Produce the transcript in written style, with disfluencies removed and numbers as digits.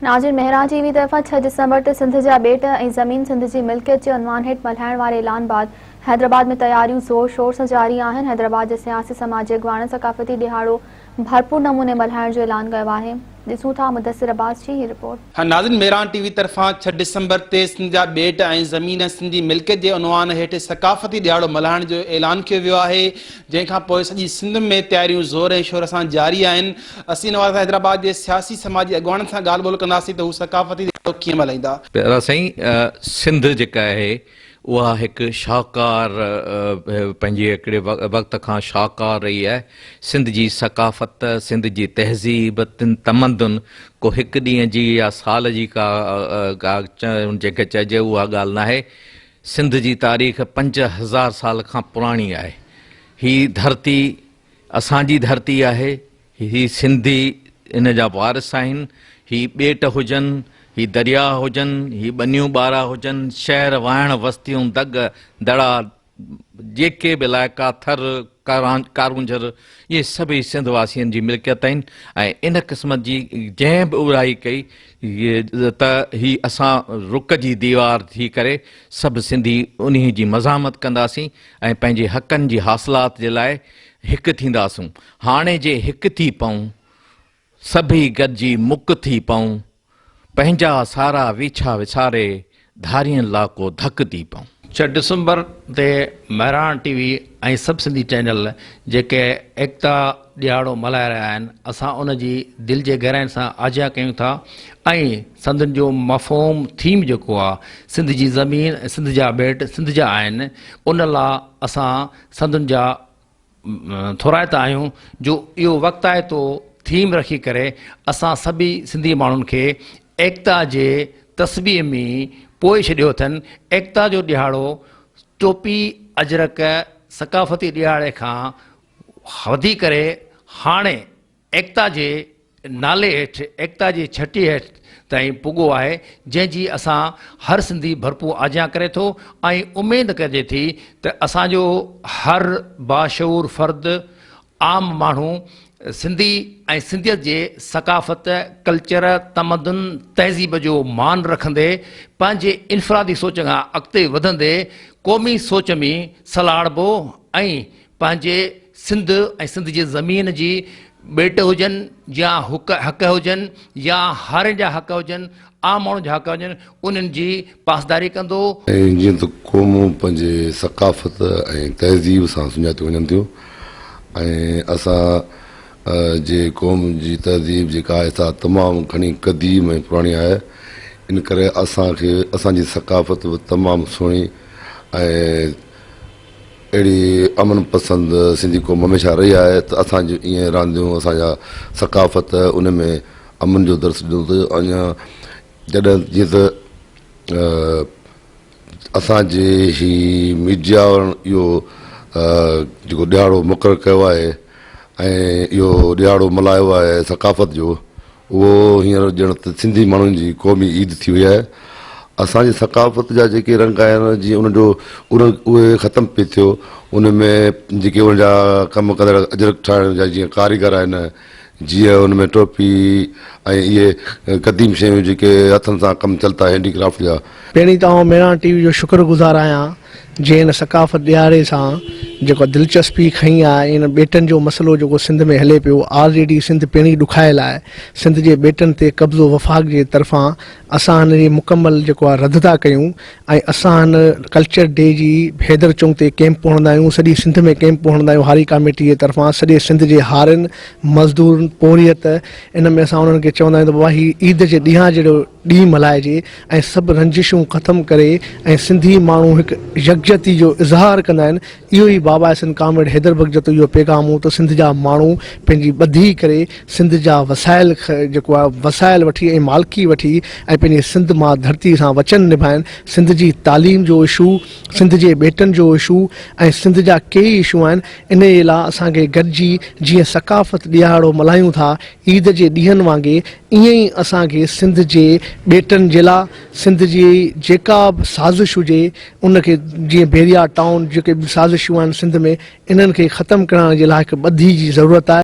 नाज़रीन, मेहरान टीवी तरफ़ां 6 दिसंबर ते सिंध जा ॿेट ऐं ज़मीन सिंध जी मिल्कियत जे उनवान हेठि मल्हाइण वारे ऐलान बाद हैदराबाद में तैयारियूं ज़ोर शोर सां जारी आहिनि। हैदराबाद जे सियासी समाजी अॻवाननि सक़ाफ़ती ॾिहाड़ो भरपूर नमूने मल्हाइण जो ऐलान कयो आहे। ॾिसूं था मुदस्सिर अब्बास जी ही रिपोर्ट। नाज़रीन, मेहरान टीवी तरफ़ां 6 दिसंबर ते सिंध जा ॿेट ऐं ज़मीन सिंधी मिल्कियत जे उनवान हेठि सक़ाफ़ती ॾिहाड़ो मल्हाइण जो ऐलान कयो वियो आहे, जंहिंखां पोइ सॼी सिंध में तैयारियूं ज़ोर ऐं शोर सां जारी आहिनि। असीं नवाज़ हैदराबाद जे सियासी समाजी अॻवाननि सां ॻाल्हि ॿोल कंदासीं त हू सक़ाफ़ती ॾिहाड़ो कीअं मल्हाईंदा। पहिरियों साईं, सिंध जेका आहे उहा हिकु शाहकार पंहिंजे हिकिड़े वक़्त खां शाहकार रही आहे। सिंध जी सक़ाफ़त, सिंध जी तहज़ीब, तमदन को हिकु ॾींहं जी या साल जी का जेके चइजे उहा ॻाल्हि न आहे। सिंध जी तारीख़ 5000 साल खां पुराणी आहे। ही धरती असांजी धरती आहे। ही सिंधी इन जा वारिस आहिनि। ही ॿेट हुजनि, ही दरिया हुजनि, ही ॿनियूं ॿारा हुजनि, शहर वाइण वस्तियूं दग दड़ा जेके बि इलाइक़ा थर कारूंझर, इहे सभई सिंध वासियुनि जी मिल्कियत आहिनि। ऐं इन क़िस्म जी जंहिं बि उड़ाई कई त ही असां रुक जी दीवार थी करे सभु सिंधी उन जी मज़ामत कंदासीं ऐं पंहिंजे हक़नि जी हासिलात जे लाइ हिकु थींदासूं। हाणे जे हिकु थी पऊं, सभई गॾिजी मुक थी पऊं, पंहिंजा सारा वीछा विसारे धारियनि लाको धक थी पऊं। 6 दिसंबर ते मेहरान टीवी ऐं सभु सिंधी चैनल जेके एकता ॾिहाड़ो मल्हाए रहिया आहिनि, असां उन जी दिलि जे गहराइनि सां आजिया कयूं था। ऐं सिंधियुनि जो मफ़हूम थीम जेको आहे, सिंध जी ज़मीन ऐं सिंध जा ॿेट सिंध जा आहिनि, उन लाइ असां सिंधियुनि जा थोराइता आहियूं जो इहो वक़्तु आहे तो थीम रखी करे असां सभी सिंधी माण्हुनि खे एकता जे तस्वीर में पोइ छॾियो अथनि। एकता जो ॾिहाड़ो टोपी अजरक सक़ाफ़ती ॾिहाड़े खां वधी करे हाणे एकता जे नाले हेठि, एकता जी छटी हेठि ताईं पुॻो आहे, जंहिंजी असां हर सिंधी भरपूर आजिया करे थो। ऐं उमेदु कजे थी त असांजो हर बाशऊर फ़र्द आम माण्हू सिंधी ऐं सिंधियत जे सक़ाफ़त, कल्चर, तमदन, तहज़ीब जो मान रखंदे पंहिंजे इनफ़रादी सोच खां अॻिते वधंदे क़ौमी सोच में सलाड़बो ऐं पंहिंजे सिंध ऐं सिंध जी ज़मीन जी ॿेट हुजनि या हक़ हुजनि या हारे जा हक़ हुजनि, आम माण्हुनि जा हक़ हुजनि, उन्हनि जी पासदारी कंदो। ऐं जीअं त क़ौमूं पंहिंजे सक़ाफ़त ऐं तहज़ीब सां सुञातियूं वञनि थियूं ऐं असां जे क़ौम जी तहज़ीब जेका आहे सा तमामु घणी क़दीम ऐं पुराणी आहे। इन करे असांखे असांजी सक़ाफ़त बि तमामु सुहिणी ऐं अहिड़ी अमन पसंद सिंधी क़ौम हमेशह रही आहे त असांजो ईअं रांदियूं, असांजा सक़ाफ़त उन में अमन जो दर्स ॾिनो त अञा जॾहिं जीअं त असांजे ही मीडिया इहो जेको ॾिहाड़ो मुक़ररु कयो आहे ऐं इहो ॾिहाड़ो मल्हायो आहे सक़ाफ़त जो, उहो हींअर ॼण त सिंधी माण्हुनि जी क़ौमी ईद थी वई आहे। असांजी सक़ाफ़त जा जेके रंग आहिनि, जीअं उनजो उहे ख़तमु पियो थियो। उन में जेके उनजा कमु कंदड़ अजरक ठाहिण जा जीअं कारीगर आहिनि, जीअं उन में टोपी ऐं इहे क़दीम शयूं जेके हथनि सां कमु चलता हैंडीक्राफ्ट जा। पहिरीं त मेहरान टीवी जो शुक्रगुज़ार आहियां जंहिं हिन सक़ाफ़त ॾियारे सां जेको दिलचस्पी खई आहे। इन ॿेटनि जो मसइलो जेको सिंध में हले पियो, ऑलरेडी सिंध पहिरीं ॾुखायल आहे। सिंध जे ॿेटनि ते कब्ज़ो वफ़ाक़ जे तरफ़ां असां हिन जी मुकमल जेको आहे रद्द था कयूं ऐं असां हिन कल्चर डे जी हैदर चौक ते कैंप हणंदा आहियूं। सॼी सिंध में कैंप हणंदा आहियूं हारी कमेटी जे तरफ़ां। सॼे सिंध जे हारियुनि, मज़दूरनि, पोरियत, इन में असां उन्हनि खे चवंदा आहियूं त बाबा ही ईद जे ॾींहं जहिड़ो ॾींहुं मल्हाइजे ऐं सभु रंजिशूं ख़तमु करे ऐं सिंधी माण्हू हिकु यकजहती जो इज़हार कंदा आहिनि। इहो ई बाबा हसन कामरेड हैदर बख़्श जो इहो पैगाम हो त सिंध जा माण्हू पंहिंजी ॿधी करे सिंध जा वसाइल जेको आहे वसाइल वठी ऐं मालिकी वठी ऐं पंहिंजे सिंध मां धरती सां वचन निभाइनि। सिंध जी तालीम जो इशू, सिंध जे ॿेटनि जो इशू ऐं सिंध जा कई इशू आहिनि। इन जे लाइ असांखे गॾिजी जीअं सक़ाफ़त ॾिहाड़ो मल्हायूं था ईद जे ॾींहंनि वांगुरु, ईअं ई असांखे सिंध जे ॿेटनि जे लाइ, सिंध जी जेका बि साज़िश हुजे उनखे, जीअं बेरिया टाउन जेके बि साज़िशूं आहिनि सिंध में, इन्हनि खे ख़तमु करण जे लाइ हिकु ॿधी जी ज़रूरत आहे।